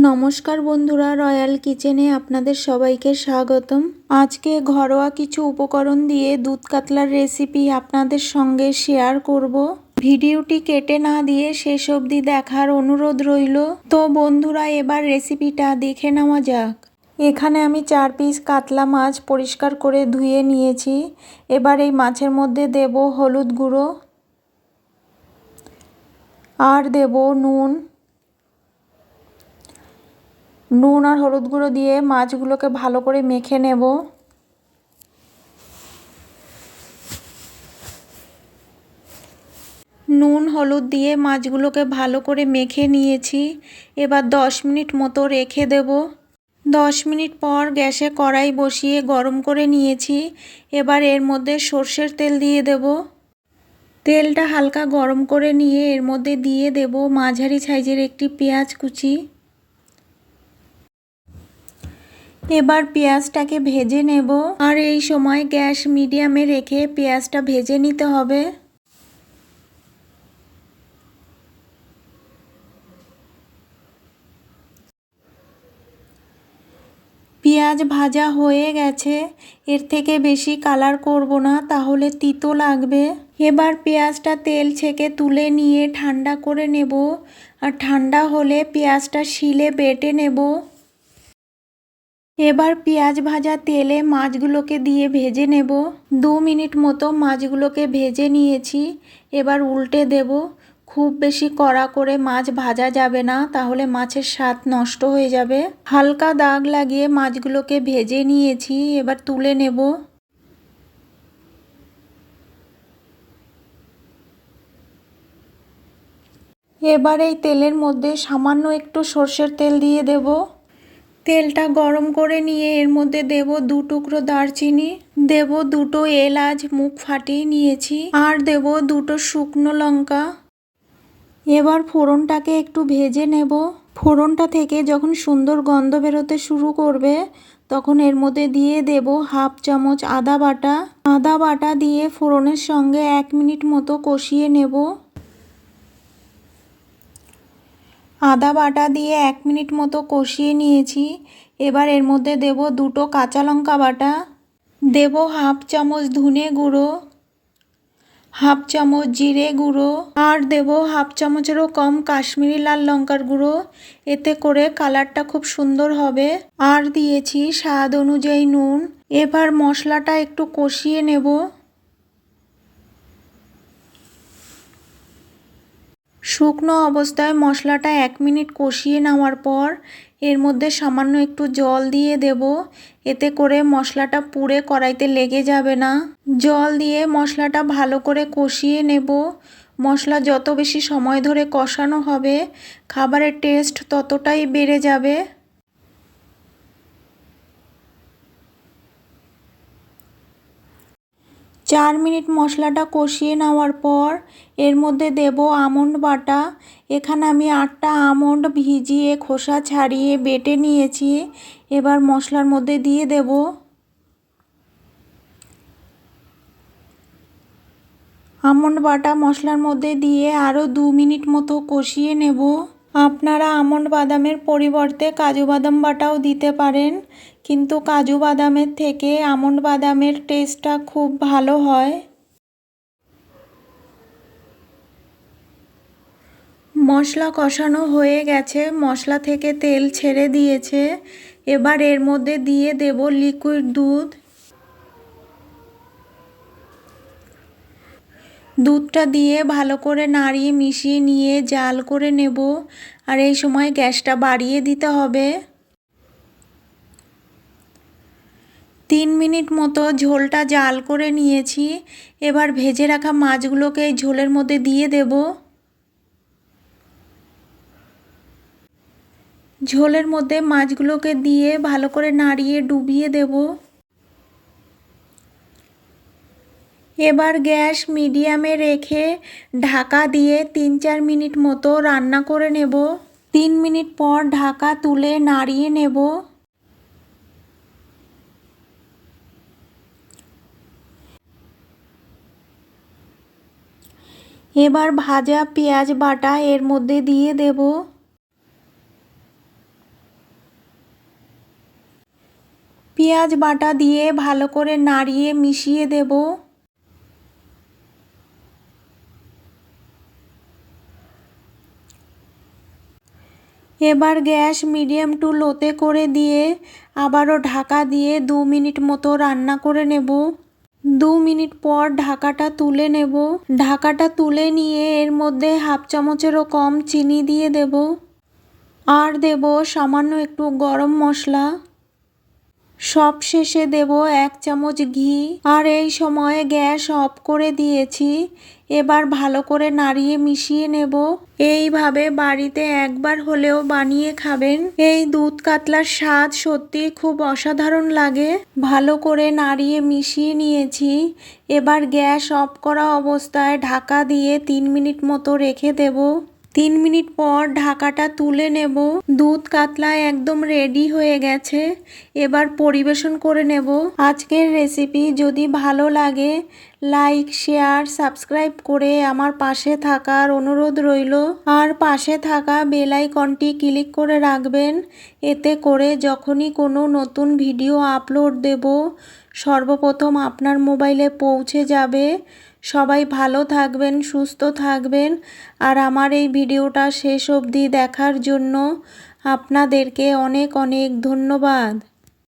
নমস্কার বন্ধুরা, রয়্যাল কিচেনে আপনাদের সবাইকে স্বাগতম। আজকে ঘরোয়া কিছু উপকরণ দিয়ে দুধ কাতলার রেসিপি আপনাদের সঙ্গে শেয়ার করব। ভিডিওটি কেটে না দিয়ে শেষ অবধি দেখার অনুরোধ রইল। তো বন্ধুরা, এবার রেসিপিটা দেখে নেওয়া যাক। এখানে আমি 4 পিস কাতলা মাছ পরিষ্কার করে ধুয়ে নিয়েছি। এবার এই মাছের মধ্যে দেব হলুদ গুঁড়ো আর দেব নুন আর হলুদ গুঁড়ো দিয়ে মাছগুলোকে ভালো করে মেখে নেব। নুন হলুদ দিয়ে মাছগুলোকে ভালো করে মেখে নিয়েছি। এবার 10 মিনিট মতো রেখে দেব। 10 মিনিট পর গ্যাসে কড়াই বসিয়ে গরম করে নিয়েছি। এবার এর মধ্যে সর্ষের তেল দিয়ে দেব। তেলটা হালকা গরম করে নিয়ে এর মধ্যে দিয়ে দেব মাঝারি সাইজের একটি পেঁয়াজ কুচি। এবার পেঁয়াজটাকে ভেজে নেব, আর এই সময় গ্যাস মিডিয়ামে রেখে পেঁয়াজটা ভেজে নিতে হবে। পেঁয়াজ ভাজা হয়ে গেছে, এর থেকে বেশি কালার করব না, তাহলে তিতো লাগবে। এবার পেঁয়াজটা তেল ছেঁকে তুলে নিয়ে ঠান্ডা করে নেব, আর ঠান্ডা হলে পেঁয়াজটা শিলে বেটে নেব। এবার পেঁয়াজ ভাজা তেলে মাছগুলোকে দিয়ে ভেজে নেব। 2 মিনিট মতো মাছগুলোকে ভেজে নিয়েছি। এবার উল্টে দেব। খুব বেশি কড়া করে মাছ ভাজা যাবে না, তাহলে মাছের স্বাদ নষ্ট হয়ে যাবে। হালকা দাগ লাগিয়ে মাছগুলোকে ভেজে নিয়েছি। এবার তুলে নেব। এবার এই তেলের মধ্যে সামান্য একটু সর্ষের তেল দিয়ে দেব। তেলটা গরম করে নিয়ে এর মধ্যে দেব 2 টুকরো দারচিনি, দেব 2টো এলাচ মুখ ফাটিয়ে নিয়েছি, আর দেব 2টো শুকনো লঙ্কা। এবার ফোড়নটাকে একটু ভেজে নেব। ফোড়নটা থেকে যখন সুন্দর গন্ধ বেরোতে শুরু করবে, তখন এর মধ্যে দিয়ে দেব হাফ চামচ আদা বাটা। আদা বাটা দিয়ে ফোড়নের সঙ্গে 1 মিনিট মতো কষিয়ে নেব। আদা বাটা দিয়ে 1 মিনিট মতো কষিয়ে নিয়েছি। এবার এর মধ্যে দেব 2টো কাঁচা লঙ্কা বাটা, দেব হাফ চামচ ধনে গুঁড়ো, হাফ চামচ জিরে গুঁড়ো, আর দেব হাফ চামচেরও কম কাশ্মীরি লাল লঙ্কার গুঁড়ো। এতে করে কালারটা খুব সুন্দর হবে। আর দিয়েছি স্বাদ অনুযায়ী নুন। এবার মশলাটা একটু কষিয়ে নেব। শুকনো অবস্থায় মশলাটা 1 মিনিট কষিয়ে নেওয়ার পর এর মধ্যে সামান্য একটু জল দিয়ে দেব। এতে করে মশলাটা পুড়ে কড়াইতে লেগে যাবে না। জল দিয়ে মশলাটা ভালো করে কষিয়ে নেব। মশলা যত বেশি সময় ধরে কষানো হবে, খাবারের টেস্ট ততটাই বেড়ে যাবে। 4 মিনিট মশলাটা কষিয়ে নেওয়ার পর এর মধ্যে দেব আমন্ড বাটা। এখানে আমি 8টা আমন্ড ভিজিয়ে খোসা ছাড়িয়ে বেটে নিয়েছি। এবার মশলার মধ্যে দিয়ে দেব। আমন্ড বাটা মশলার মধ্যে দিয়ে আরও 2 মিনিট মতো কষিয়ে নেব। আপনারা আমন্ড বাদামের পরিবর্তে কাজু বাদাম বাটাও দিতে পারেন, কিন্তু কাজু বাদামের থেকে আমন্ড বাদামের টেস্টটা খুব ভালো হয়। মশলা কষানো হয়ে গেছে, মশলা থেকে তেল ছেড়ে দিয়েছে। এবার এর মধ্যে দিয়ে দেব লিকুইড দুধ। দুধটা দিয়ে ভালো করে নাড়িয়ে মিশিয়ে নিয়ে জাল করে নেব, আর এই সময় গ্যাসটা বাড়িয়ে দিতে হবে। 3 মিনিট মতো ঝোলটা জাল করে নিয়েছি। এবার ভেজে রাখা মাছগুলোকে এই ঝোলের মধ্যে দিয়ে দেব। ঝোলের মধ্যে মাছগুলোকে দিয়ে ভালো করে নাড়িয়ে ডুবিয়ে দেব। এবার গ্যাস মিডিয়ামে রেখে ঢাকা দিয়ে 3-4 মিনিট মতো রান্না করে নেব। 3 মিনিট পর ঢাকা তুলে নাড়িয়ে নেব। এবার ভাজা পেঁয়াজ বাটা এর মধ্যে দিয়ে দেব। পেঁয়াজ বাটা দিয়ে ভালো করে নাড়িয়ে মিশিয়ে দেব। এবার গ্যাস মিডিয়াম টু লোতে করে দিয়ে আবারও ঢাকা দিয়ে 2 মিনিট মতো রান্না করে নেব। 2 মিনিট পর ঢাকাটা তুলে নেব। ঢাকাটা তুলে নিয়ে এর মধ্যে হাফ চামচেরও কম চিনি দিয়ে দেব। আর দেব সামান্য একটু গরম মশলা। সব শেষে দেব 1 চামচ ঘি। আর এই সময় গ্যাস অফ করে দিয়েছি। এবার ভালো করে নাড়িয়ে মিশিয়ে নেব। এইভাবে বাড়িতে একবার হলেও বানিয়ে খাবেন। এই দুধ কাতলার স্বাদ সত্যি খুব অসাধারণ লাগে। ভালো করে নাড়িয়ে মিশিয়ে নিয়েছি। এবার গ্যাস অফ করা অবস্থায় ঢাকা দিয়ে 3 মিনিট মতো রেখে দেব। 3 মিনিট পর ঢাকাটা তুলে নেব। দুধ কাতলা একদম রেডি হয়ে গেছে। এবার পরিবেশন করে নেব। আজকের রেসিপি যদি ভালো লাগে লাইক, শেয়ার, সাবস্ক্রাইব করে আমার পাশে থাকার অনুরোধ রইল। আর পাশে থাকা বেল আইকনটি ক্লিক করে রাখবেন। এতে করে যখনই কোনো নতুন ভিডিও আপলোড দেব সর্বপ্রথম আপনার মোবাইলে পৌঁছে যাবে। সবাই ভালো থাকবেন, সুস্থ থাকবেন। আর আমার এই ভিডিওটা শেষ অবধি দেখার জন্য আপনাদেরকে অনেক অনেক ধন্যবাদ।